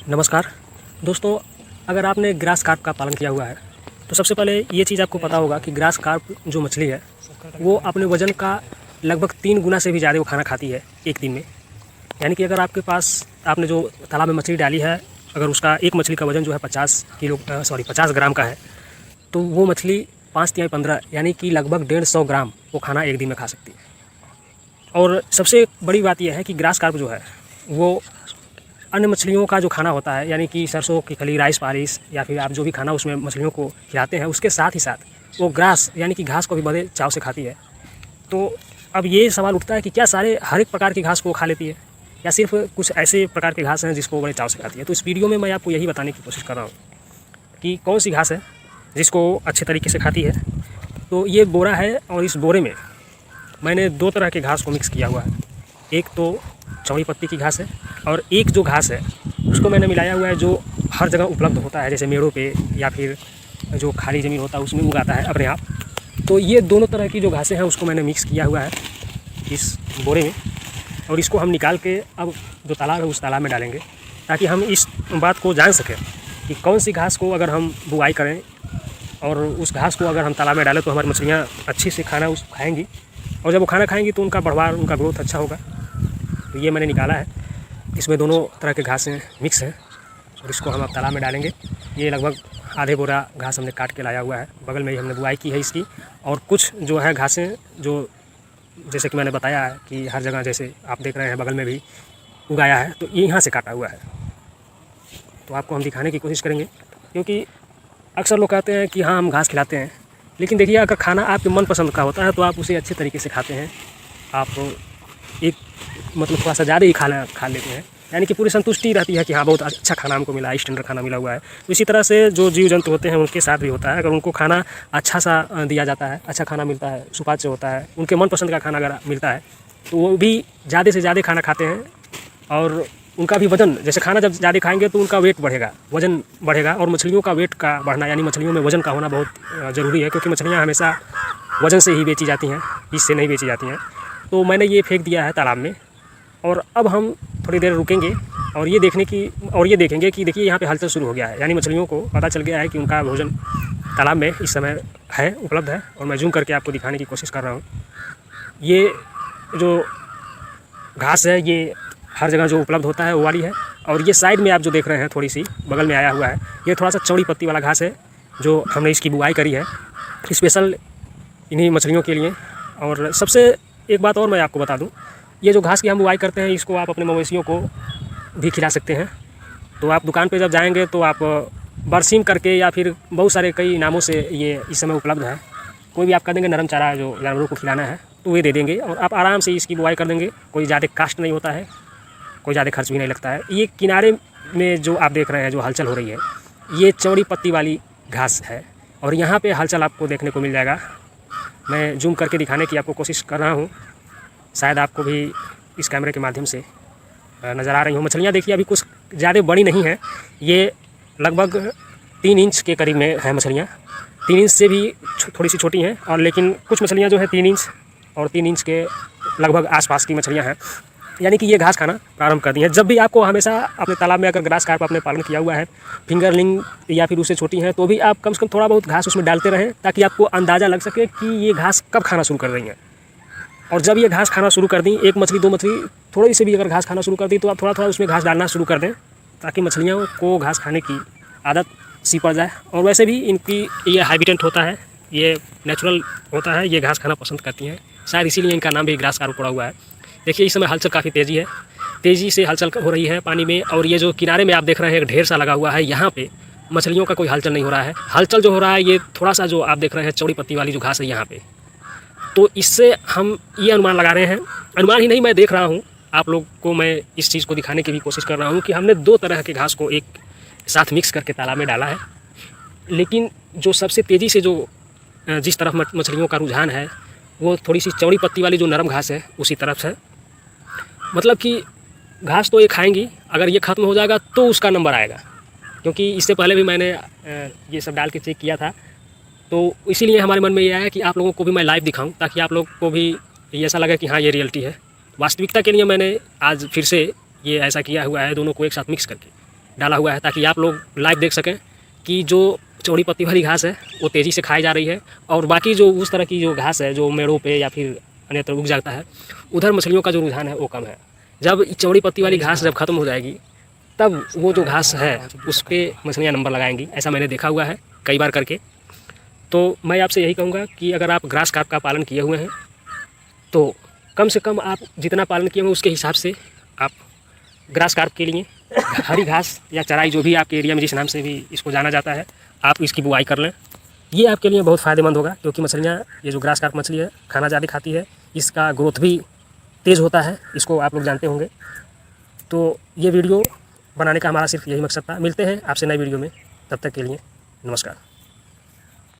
नमस्कार दोस्तों, अगर आपने ग्रास कार्प का पालन किया हुआ है तो सबसे पहले ये चीज़ आपको पता होगा कि ग्रास कार्प जो मछली है वो अपने वज़न का लगभग 3 गुना से भी ज़्यादा वो खाना खाती है एक दिन में। यानी कि अगर आपके पास आपने जो तालाब में मछली डाली है, अगर उसका एक मछली का वज़न जो है 50 ग्राम का है, तो वो मछली 5 तिहाई 15 यानी कि लगभग 150 ग्राम वो खाना एक दिन में खा सकती है। और सबसे बड़ी बात यह है कि ग्रास कार्प जो है वो अन्य मछलियों का जो खाना होता है, यानी कि सरसों की खली, राइस पारिस या फिर आप जो भी खाना उसमें मछलियों को खिलाते हैं, उसके साथ ही साथ वो ग्रास यानी कि घास को भी बड़े चाव से खाती है। तो अब ये सवाल उठता है कि क्या सारे हर एक प्रकार की घास को खा लेती है या सिर्फ कुछ ऐसे प्रकार के घास हैं जिसको बड़े चाव से खाती है। तो इस वीडियो में मैं आपको यही बताने की कोशिश कर रहा हूँ कि कौन सी घास है जिसको अच्छे तरीके से खाती है। तो ये बोरा है और इस बोरे में मैंने 2 तरह के घास को मिक्स किया हुआ है। एक तो चौड़ी पत्ती की घास है और एक जो घास है उसको मैंने मिलाया हुआ है जो हर जगह उपलब्ध होता है, जैसे मेड़ों पे या फिर जो खाली ज़मीन होता है उसमें उगाता है अपने आप। तो ये दोनों तरह की जो घासें हैं उसको मैंने मिक्स किया हुआ है इस बोरे में, और इसको हम निकाल के अब जो तालाब है उस तालाब में डालेंगे, ताकि हम इस बात को जान सकें कि कौन सी घास को अगर हम बुआई करें और उस घास को अगर हम तालाब में डालें तो हमारी मछलियाँ अच्छे से खाना उस खाएँगी, और जब वो खाना खाएँगी तो उनका बढ़वार, उनका ग्रोथ अच्छा होगा। तो ये मैंने निकाला है, इसमें दोनों तरह के घासें मिक्स हैं और इसको हम अब तालाब में डालेंगे। ये लगभग आधे बोरा घास हमने काट के लाया हुआ है, बगल में ही हमने बुआई की है इसकी। और कुछ जो है घासें जो जैसे कि मैंने बताया है कि हर जगह जैसे आप देख रहे हैं बगल में भी उगाया है, तो ये यहाँ से काटा हुआ है। तो आपको हम दिखाने की कोशिश करेंगे, क्योंकि अक्सर लोग कहते हैं कि हाँ हम घास खिलाते हैं, लेकिन देखिए अगर खाना आपके मनपसंद का होता है तो आप उसे अच्छे तरीके से खाते हैं। आप एक मतलब थोड़ा सा ज़्यादा ही खाना खा लेते हैं, यानी कि पूरी संतुष्टि रहती है कि हाँ बहुत अच्छा खाना हमको मिला है, स्टैंडर्ड खाना मिला हुआ है। तो इसी तरह से जो जीव जंतु होते हैं उनके साथ भी होता है। अगर उनको खाना अच्छा सा दिया जाता है, अच्छा खाना मिलता है, सुपाच्य होता है, उनके मनपसंद का खाना अगर मिलता है तो वो भी ज़्यादा से ज़्यादा खाना खाते हैं, और उनका भी वज़न, जैसे खाना जब ज़्यादा खाएंगे तो उनका वेट बढ़ेगा, वज़न बढ़ेगा। और मछलियों का वेट का बढ़ना यानी मछलियों में वज़न का होना बहुत ज़रूरी है, क्योंकि मछलियाँ हमेशा वज़न से ही बेची जाती हैं, पीस से नहीं बेची जाती हैं। तो मैंने ये फेंक दिया है तालाब में, और अब हम थोड़ी देर रुकेंगे और ये देखेंगे कि देखिए यहाँ पे हलचल शुरू हो गया है, यानी मछलियों को पता चल गया है कि उनका भोजन तालाब में इस समय है, उपलब्ध है। और मैं जूम करके आपको दिखाने की कोशिश कर रहा हूँ। ये जो घास है ये हर जगह जो उपलब्ध होता है वो वाली है, और ये साइड में आप जो देख रहे हैं थोड़ी सी बगल में आया हुआ है, ये थोड़ा सा चौड़ी पत्ती वाला घास है जो हमने इसकी बुआई करी है स्पेशल इन्हीं मछलियों के लिए। और सबसे एक बात और मैं आपको बता दूं, ये जो घास की हम बुआई करते हैं इसको आप अपने मवेशियों को भी खिला सकते हैं। तो आप दुकान पे जब जाएंगे तो आप बरसीम करके या फिर बहुत सारे कई नामों से ये इस समय उपलब्ध है, कोई भी आप कह देंगे नरम चारा जो जानवरों को खिलाना है तो ये दे देंगे और आप आराम से इसकी बुआई कर देंगे। कोई ज़्यादा कास्ट नहीं होता है, कोई ज़्यादा खर्च भी नहीं लगता है। ये किनारे में जो आप देख रहे हैं जो हलचल हो रही है ये चौड़ी पत्ती वाली घास है, और यहाँ पर हलचल आपको देखने को मिल जाएगा। मैं जूम करके दिखाने की आपको कोशिश कर रहा हूँ, शायद आपको भी इस कैमरे के माध्यम से नज़र आ रही हो। मछलियाँ देखिए अभी कुछ ज़्यादा बड़ी नहीं हैं, ये लगभग 3 इंच के करीब में है मछलियाँ, 3 इंच से भी थोड़ी सी छोटी हैं। और लेकिन कुछ मछलियाँ जो है 3 इंच और 3 इंच के लगभग आसपास की मछलियाँ हैं, यानी कि ये घास खाना प्रारंभ कर दी है। जब भी आपको हमेशा अपने तालाब में अगर ग्रास कार्प आपने पालन किया हुआ है, फिंगरलिंग या फिर उससे छोटी हैं, तो भी आप कम से कम थोड़ा बहुत घास उसमें डालते रहें, ताकि आपको अंदाज़ा लग सके कि ये घास कब खाना शुरू कर रही हैं। और जब ये घास खाना शुरू कर दी, 1 मछली 2 मछली थोड़ी सी भी अगर घास खाना शुरू कर दी, तो आप थोड़ा थोड़ा उसमें घास डालना शुरू कर दें, ताकि मछलियों को घास खाने की आदत सी पड़ जाए। और वैसे भी इनकी ये हैबिटेंट होता है, ये नेचुरल होता है, ये घास खाना पसंद करती हैं, शायद इसीलिए इनका नाम भी ग्रास कार्प पड़ा हुआ है। देखिए इस समय हलचल काफ़ी तेज़ी से हलचल हो रही है पानी में, और ये जो किनारे में आप देख रहे हैं एक ढेर सा लगा हुआ है, यहाँ पे मछलियों का कोई हलचल नहीं हो रहा है। हलचल जो हो रहा है ये थोड़ा सा जो आप देख रहे हैं चौड़ी पत्ती वाली जो घास है यहाँ पे। तो इससे हम ये अनुमान लगा रहे हैं, अनुमान ही नहीं मैं देख रहा हूँ, आप लोग को मैं इस चीज़ को दिखाने की भी कोशिश कर रहा हूँ कि हमने 2 तरह के घास को एक साथ मिक्स करके तालाब में डाला है। लेकिन जो सबसे तेज़ी से जो जिस तरफ मछलियों का रुझान है वो थोड़ी सी चौड़ी पत्ती वाली जो नरम घास है उसी तरफ है। मतलब कि घास तो ये खाएंगी, अगर ये ख़त्म हो जाएगा तो उसका नंबर आएगा, क्योंकि इससे पहले भी मैंने ये सब डाल के चेक किया था। तो इसीलिए हमारे मन में ये आया कि आप लोगों को भी मैं लाइव दिखाऊं, ताकि आप लोग को भी ये ऐसा लगे कि हाँ ये रियलिटी है। वास्तविकता के लिए मैंने आज फिर से ये ऐसा किया हुआ है, दोनों को एक साथ मिक्स करके। डाला हुआ है ताकि आप लोग लाइव देख सकें कि जो चौड़ी पत्ती वाली घास है वो तेज़ी से खाई जा रही है, और बाकी जो उस तरह की जो घास है जो मेड़ों पे या फिर अन्यत्र उग जाता है, उधर मछलियों का जो रुझान है वो कम है। जब चौड़ी पत्ती वाली घास जब ख़त्म हो जाएगी तब वो जो घास है उस पर मछलियाँ नंबर लगाएंगी। ऐसा मैंने देखा हुआ है कई बार करके। तो मैं आपसे यही कहूँगा कि अगर आप ग्रास कार्प का पालन किए हुए हैं तो कम से कम आप जितना पालन किए हुए उसके हिसाब से आप ग्रास कार्प के लिए हरी घास या चराई, जो भी आपके एरिया में जिस नाम से भी इसको जाना जाता है, आप इसकी बुआई कर लें। ये आपके लिए बहुत फ़ायदेमंद होगा, क्योंकि मछलियाँ, ये जो ग्रास कार्प मछली है, खाना ज़्यादा खाती है, इसका ग्रोथ भी तेज़ होता है, इसको आप लोग जानते होंगे। तो ये वीडियो बनाने का हमारा सिर्फ यही मकसद था। मिलते हैं आपसे नई वीडियो में, तब तक के लिए नमस्कार।